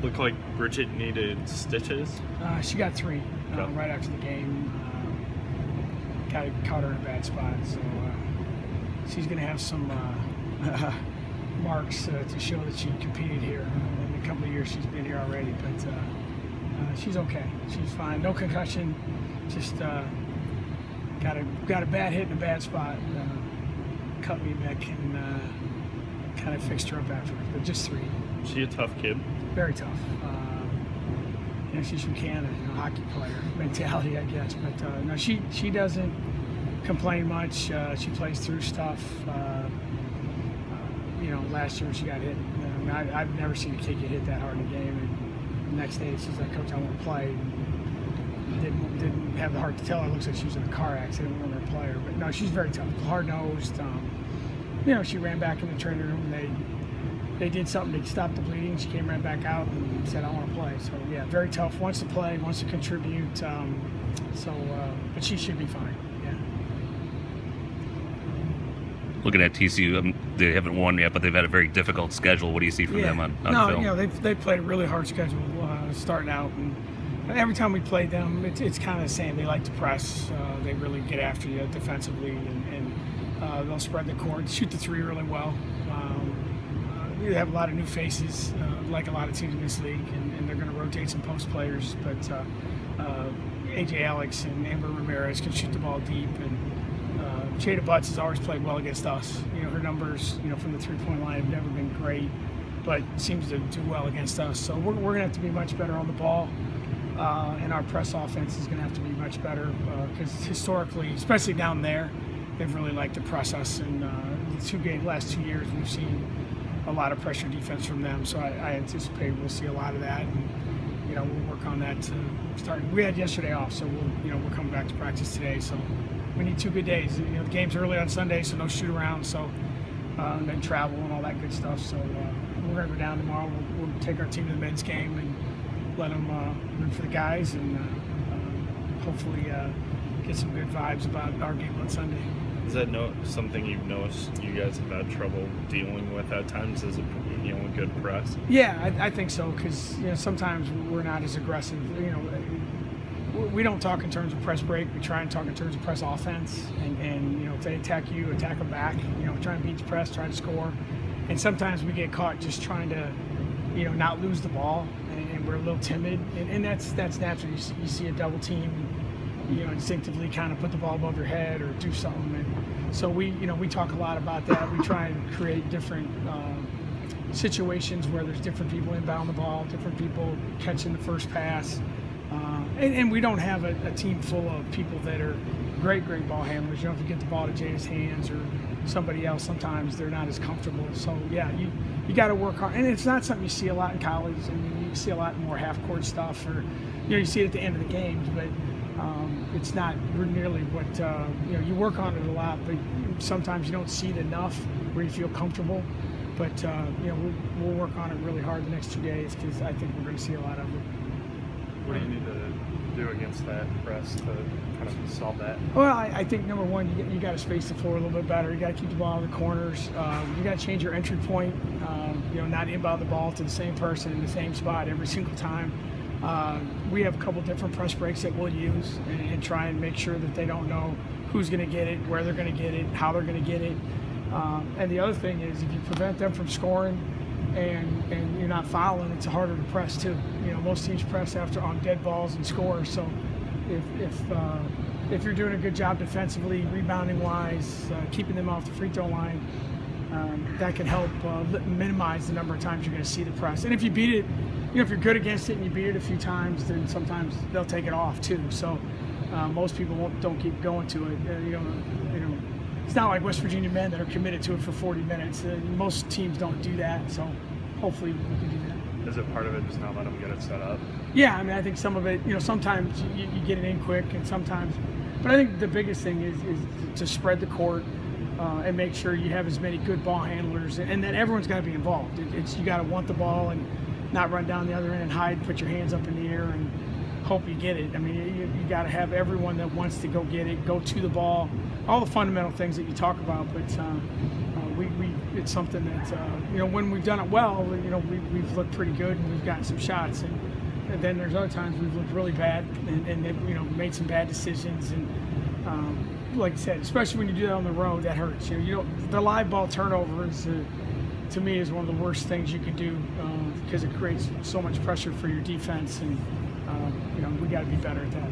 Looked like Bridget needed stitches. She got 3 right after the game. Caught her in a bad spot, so she's going to have some marks to show that she competed here in the couple of years she's been here already. But she's okay. She's fine. No concussion. Just got a bad hit in a bad spot. Cut me neck and kind of fixed her up afterwards. But just 3. Is she a tough kid? Very tough. She's from Canada, hockey player mentality, I guess. But no, she doesn't complain much. She plays through stuff. Last year she got hit. I've never seen a kid get hit that hard in a game. And the next day she's like, "Coach, I want to play." And didn't have the heart to tell her. It looks like she was in a car accident. We want to play her, but no, she's very tough, hard nosed. She ran back in the training room. And they did something to stop the bleeding. She ran back out and said, "I want to play." So yeah, very tough. Wants to play, wants to contribute. But she should be fine. Yeah. Looking at TCU, they haven't won yet, but they've had a very difficult schedule. What do you see from them on film? They've played a really hard schedule starting out, and every time we played them, it's kind of the same. They like to press. They really get after you defensively, and they'll spread the court, shoot the 3 really well. They have a lot of new faces, like a lot of teams in this league, and they're going to rotate some post players. But AJ Alex and Amber Ramirez can shoot the ball deep, and Jada Butts has always played well against us. Her numbers, from the 3-point line have never been great, but seems to do well against us. So we're going to have to be much better on the ball, and our press offense is going to have to be much better because historically, especially down there, they've really liked to press us. And the last 2 years, we've seen a lot of pressure defense from them. So I anticipate we'll see a lot of that. And, we'll work on that to start. We had yesterday off, so we're coming back to practice today. So we need 2 good days. The game's early on Sunday, so no shoot around. So and then travel and all that good stuff. So we're gonna go down tomorrow. We'll take our team to the men's game and let them root for the guys, and hopefully get some good vibes about our game on Sunday. Is that something you've noticed you guys have had trouble dealing with at times? Is it a good press? Yeah, I think so, because sometimes we're not as aggressive. We don't talk in terms of press break. We try and talk in terms of press offense, and if they attack you, attack them back. Try and beat the press, try to score. And sometimes we get caught just trying to not lose the ball, and we're a little timid, and that's natural. You see a double team, instinctively kind of put the ball above your head or do something. And so we talk a lot about that. We try and create different situations where there's different people inbound the ball, different people catching the first pass. And we don't have a team full of people that are great ball handlers. If you get the ball to Jada's hands or somebody else, sometimes they're not as comfortable. So yeah, you got to work hard. And it's not something you see a lot in college. I mean, you see a lot more half-court stuff, or you see it at the end of the games, but it's not nearly what you work on it a lot, but sometimes you don't see it enough where you feel comfortable. But we'll work on it really hard the next 2 days, because I think we're going to see a lot of it. What do you need to do against that press to kind of solve that? Well, I think number one, you got to space the floor a little bit better. You got to keep the ball in the corners. You got to change your entry point. Not inbound the ball to the same person in the same spot every single time. We have a couple different press breaks that we'll use and try and make sure that they don't know who's going to get it, where they're going to get it, how they're going to get it. And the other thing is, if you prevent them from scoring and you're not fouling, it's harder to press too. Most teams press on dead balls and score. So if you're doing a good job defensively, rebounding wise, keeping them off the free throw line, that can help minimize the number of times you're going to see the press. And if you beat it, if you're good against it and you beat it a few times, then sometimes they'll take it off too. So most people don't keep going to it. It's not like West Virginia men that are committed to it for 40 minutes. Most teams don't do that, so hopefully we can do that. Is it part of it just not let them get it set up? Yeah, I mean, I think some of it, sometimes you get it in quick, and sometimes, but I think the biggest thing is to spread the court and make sure you have as many good ball handlers, and that everyone's got to be involved. You got to want the ball and not run down the other end and hide, put your hands up in the air and hope you get it. I mean, you got to have everyone that wants to go get it, go to the ball, all the fundamental things that you talk about. But it's something that when we've done it well, we've looked pretty good and we've gotten some shots. And then there's other times we've looked really bad and they've made some bad decisions. And like I said, especially when you do that on the road, that hurts. The live ball turnover is, to me, is one of the worst things you can do because it creates so much pressure for your defense, and we got to be better at that.